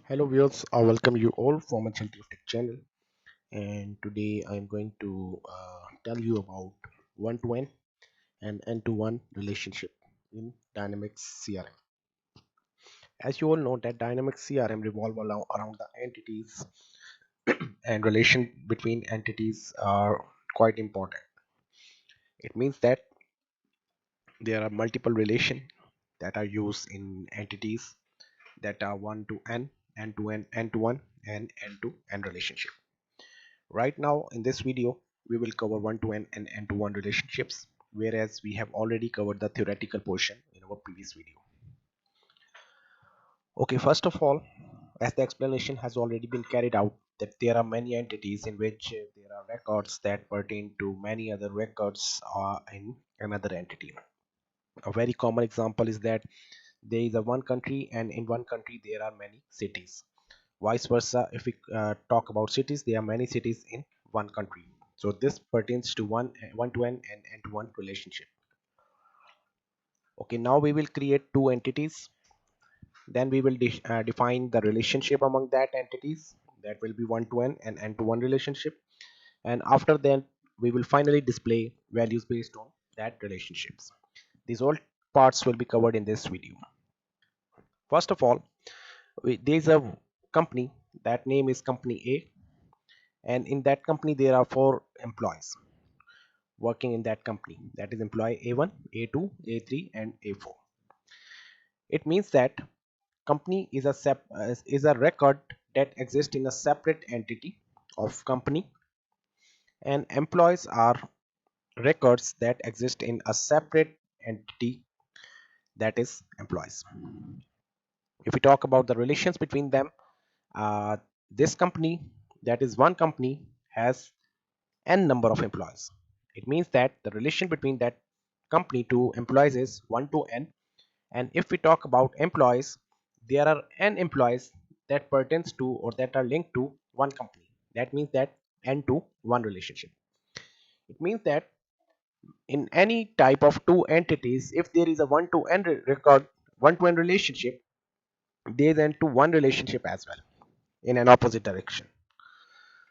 Hello viewers, I welcome you all from my Tech channel, and today I'm going to tell you about one-to-one and end-to-one relationship in Dynamics CRM. As you all know that Dynamics CRM revolve around the entities and relation between entities are quite important. It means that there are multiple relation that are used in entities that are one to n, end-to-n, end-to-one and end-to-end relationship. Right now in this video, we will cover one-to-one and end-to-one relationships, whereas we have already covered the theoretical portion in our previous video. Okay, first of all, as the explanation has already been carried out, that there are many entities in which there are records that pertain to many other records in another entity. A very common example is that there is a one country, and in one country there are many cities. Vice versa, if we talk about cities, there are many cities in one country. So this pertains to one-to-one and end-to-one relationship. Okay, now we will create two entities. Then we will define the relationship among that entities. That will be one-to-one and end-to-one relationship. And after that, we will finally display values based on that relationships. These all parts will be covered in this video. First of all, there is a company, that name is company A, and in that company there are four employees working in that company, that is employee A1, A2, A3 and A4. It means that company is a record that exists in a separate entity of company, and employees are records that exist in a separate entity, that is employees. If we talk about the relations between them, uh, this company, that is one company, has n number of employees. It means that the relation between that company to employees is 1 to n. And if we talk about employees, there are n employees that pertains to or that are linked to one company. That means that n to 1 relationship. It means that in any type of two entities, if there is a 1 to n record, 1 to n relationship, there is n to 1 relationship as well in an opposite direction.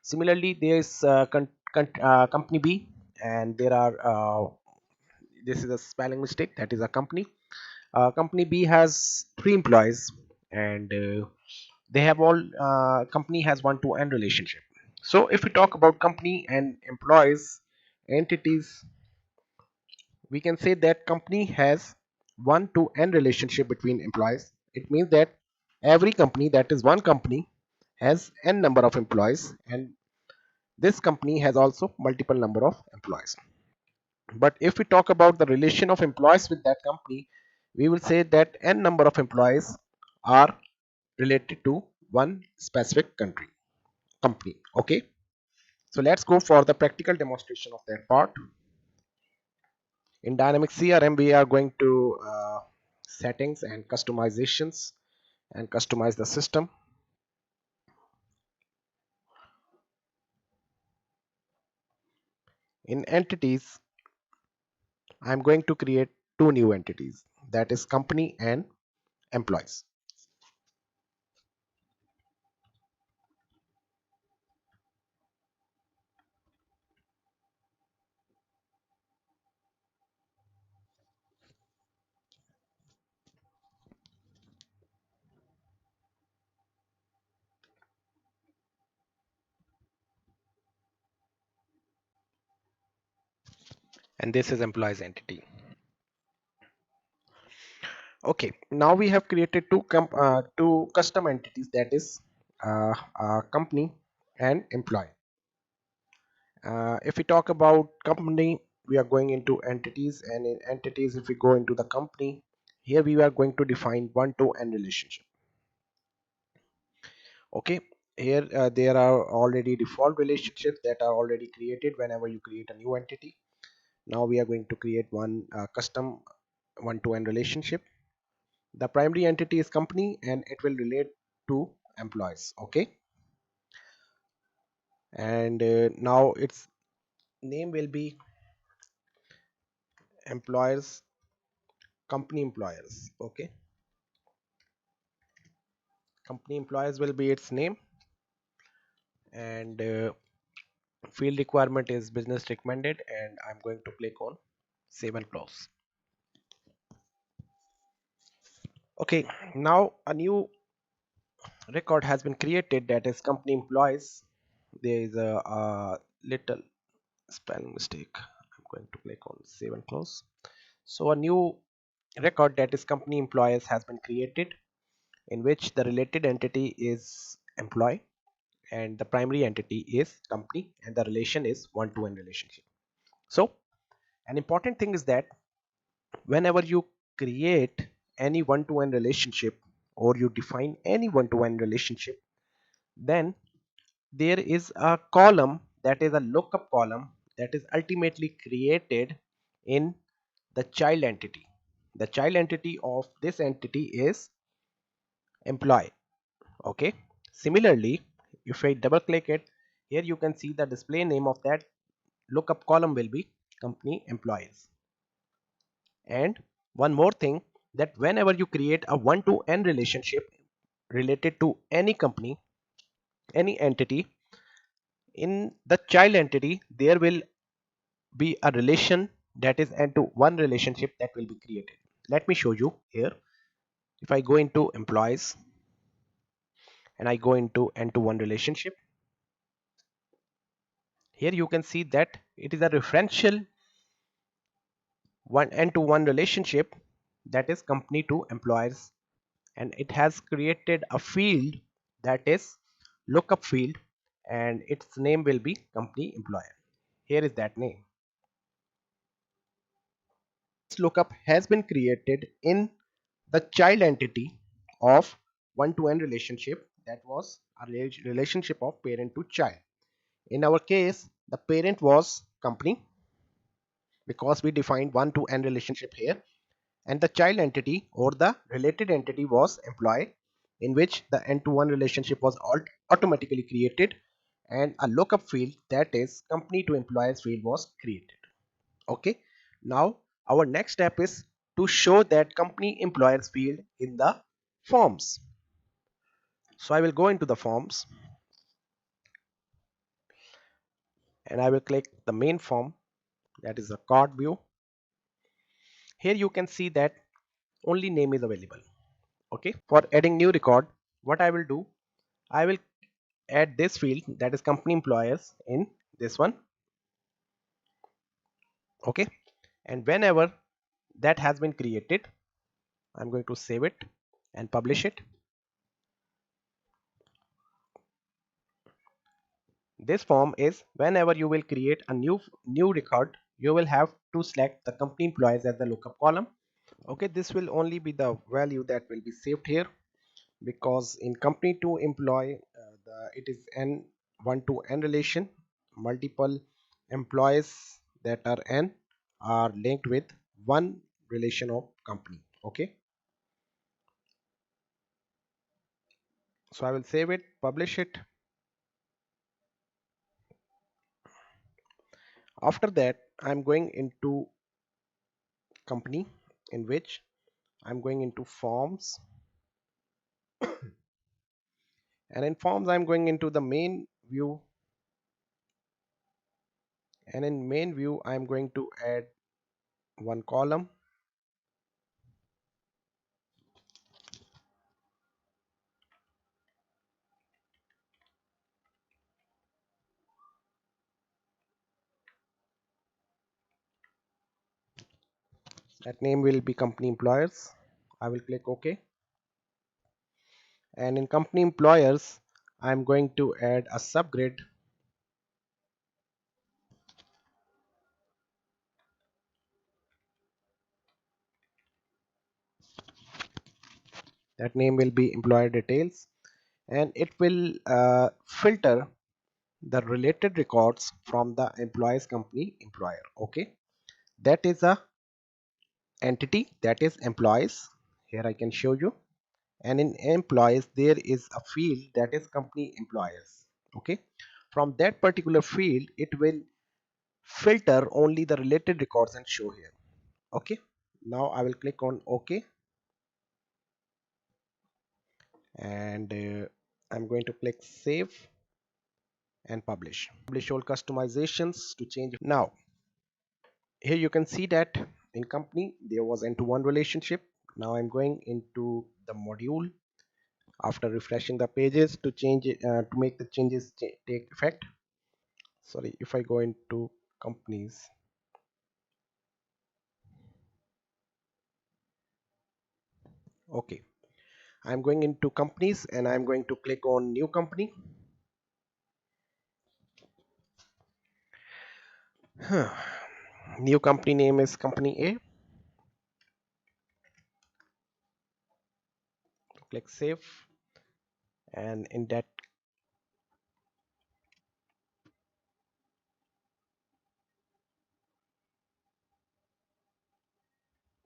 Similarly, there is company B, and there are this is a spelling mistake, that is a company. Company B has three employees, and they have all company has one to n relationship. So if we talk about company and employees entities, we can say that company has one to n relationship between employees. It means that every company, that is one company, has n number of employees, and this company has also multiple number of employees. But if we talk about the relation of employees with that company, we will say that n number of employees are related to one specific company. Okay, so let's go for the practical demonstration of that part. In Dynamics CRM, we are going to settings and customizations and customize the system. In entities, I'm going to create two new entities, that is company and employees. And this is employees entity. Okay, now we have created two custom entities, that is company and employee. If we talk about company, we are going into entities, and in entities, if we go into the company, here we are going to define one to n relationship. Okay, here there are already default relationships that are already created whenever you create a new entity. Now we are going to create one custom one to n relationship. The primary entity is company, and it will relate to employees. Okay, and now its name will be employers, company employers. Okay, Company employees will be its name, and field requirement is business recommended, and I'm going to click on save and close. Okay, now a new record has been created, that is company employees. There is a little spelling mistake. I'm going to click on save and close. So a new record, that is company employees, has been created, in which the related entity is employee and the primary entity is company, and the relation is one-to-one relationship. So an important thing is that whenever you create any one-to-one relationship, or you define any one-to-one relationship, then there is a column, that is a lookup column, that is ultimately created in the child entity. The child entity of this entity is employee. Okay, similarly, if I double click it, here you can see the display name of that lookup column will be company employees. And one more thing, that whenever you create a one to n relationship related to any company, any entity, in the child entity there will be a relation, that is n to one relationship, that will be created. Let me show you here. If I go into employees and I go into n to one relationship, here you can see that it is a referential one n to one relationship, that is company to employers, and it has created a field, that is lookup field, and its name will be company employer. Here is that name. This lookup has been created in the child entity of one to n relationship, that was a relationship of parent to child. In our case, the parent was company, because we defined one to n relationship here, and the child entity or the related entity was employee, in which the n to one relationship was automatically created, and a lookup field, that is company to employees field, was created. Okay, now our next step is to show that company employers field in the forms. So I will go into the forms and I will click the main form, that is the card view. Here you can see that only name is available. Okay, for adding new record, what I will do, I will add this field, that is company employers, in this one. Okay, and whenever that has been created, I'm going to save it and publish it. This form is whenever you will create a new record, you will have to select the company employees as the lookup column. Okay, this will only be the value that will be saved here, because in company to employee, it is n one to n relation. Multiple employees that are n are linked with one relation of company. Okay, so I will save it, publish it. After that, I'm going into company, in which I'm going into forms, and in forms I'm going into the main view, and in main view I'm going to add one column. That name will be company employers. I will click OK, and in company employers I'm going to add a subgrid. That name will be employer details, and it will filter the related records from the employees company employer. Okay, that is a entity, that is employees. Here I can show you, and in employees there is a field, that is company employers. Okay, from that particular field it will filter only the related records and show here. Okay, now I will click on OK, and I'm going to click save and publish all customizations to change. Now here you can see that in company there was end-to-one relationship. Now I'm going into the module after refreshing the pages to change it, to make the changes take effect. Sorry, if I go into companies, okay, I'm going into companies and I'm going to click on new company. New company name is company A. Click save, and in that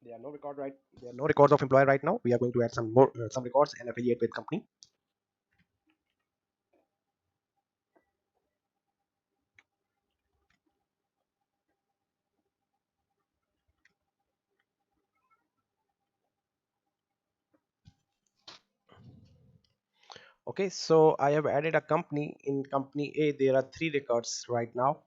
there are no records of employer right now. We are going to add some more some records and affiliate with company. Okay, so I have added a company. In company A there are three records right now.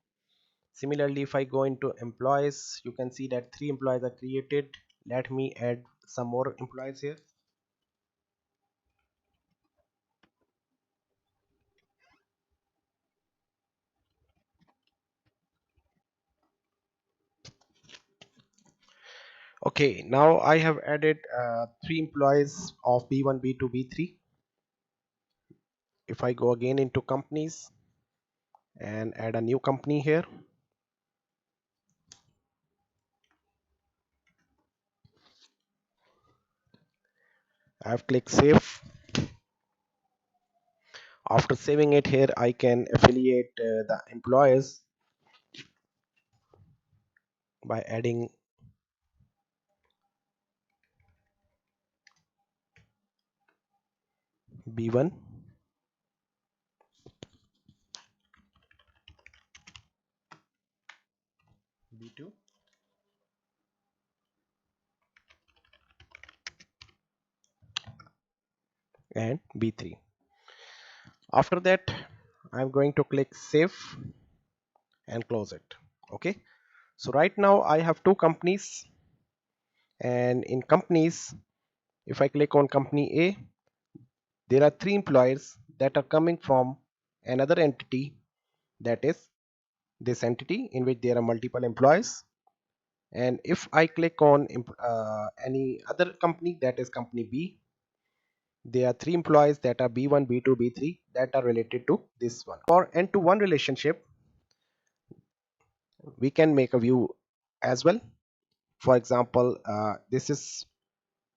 Similarly, if I go into employees, you can see that three employees are created. Let me add some more employees here. Okay, now I have added three employees of B1, B2, B3. If I go again into companies and add a new company here, I have clicked save. After saving it here, I can affiliate the employees by adding B1, B2, and B3. After that, I'm going to click save and close it. Okay, so right now I have two companies, and in companies, if I click on company A, there are three employees that are coming from another entity, that is this entity in which there are multiple employees. And if I click on any other company, that is company B, there are three employees that are B1, B2, B3 that are related to this one. For end-to-one relationship, we can make a view as well. For example, this is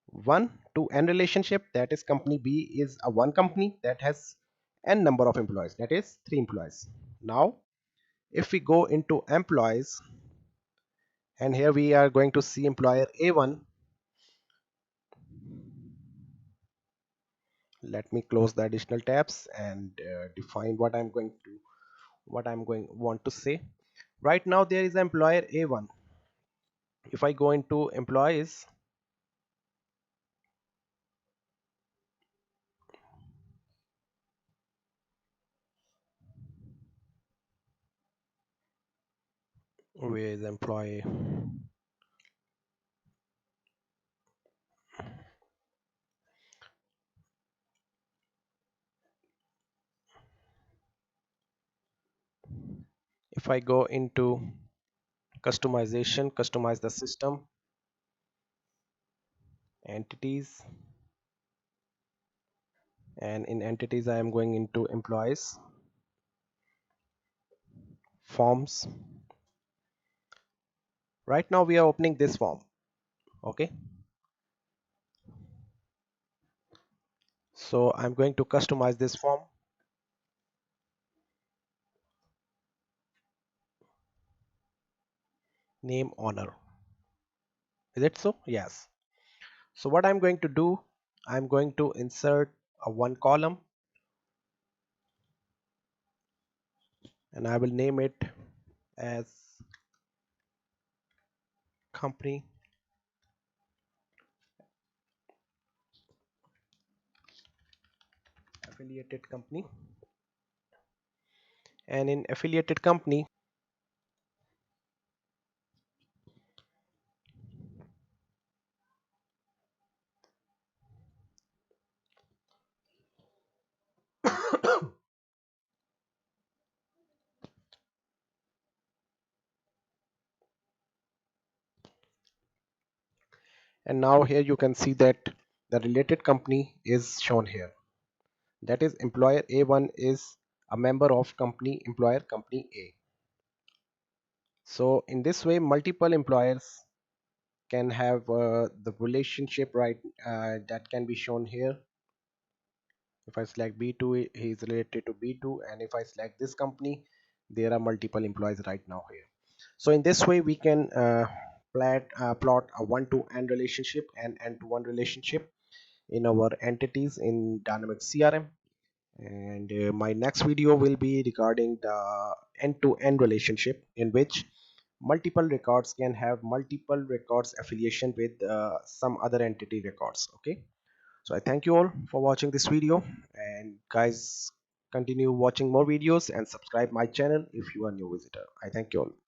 one to n relationship, that is company B is a one company that has n number of employees, that is three employees. Now if we go into employees, and here we are going to see employer A1. Let me close the additional tabs and define what I'm going want to say. Right now there is employer A1. If I go into employees, where is employee, if I go into customization, customize the system, entities, and in entities I am going into employees, forms. Right now we are opening this form. Okay, so I'm going to customize this form. Name owner, is it so? Yes. So what I'm going to do, I'm going to insert a one column, and I will name it as company affiliated company. And in affiliated company, and now here you can see that the related company is shown here. That is, employer A1 is a member of company employer company A. So in this way, multiple employers can have the relationship, right? That can be shown here. If I select B2, he is related to B2, and if I select this company, there are multiple employees right now here. So in this way, we can plot a one-to-end relationship and end-to-one relationship in our entities in Dynamics CRM. And my next video will be regarding the end-to-end relationship, in which multiple records can have multiple records affiliation with some other entity records. Okay, so I thank you all for watching this video, and guys, continue watching more videos and subscribe my channel if you are new visitor. I thank you all.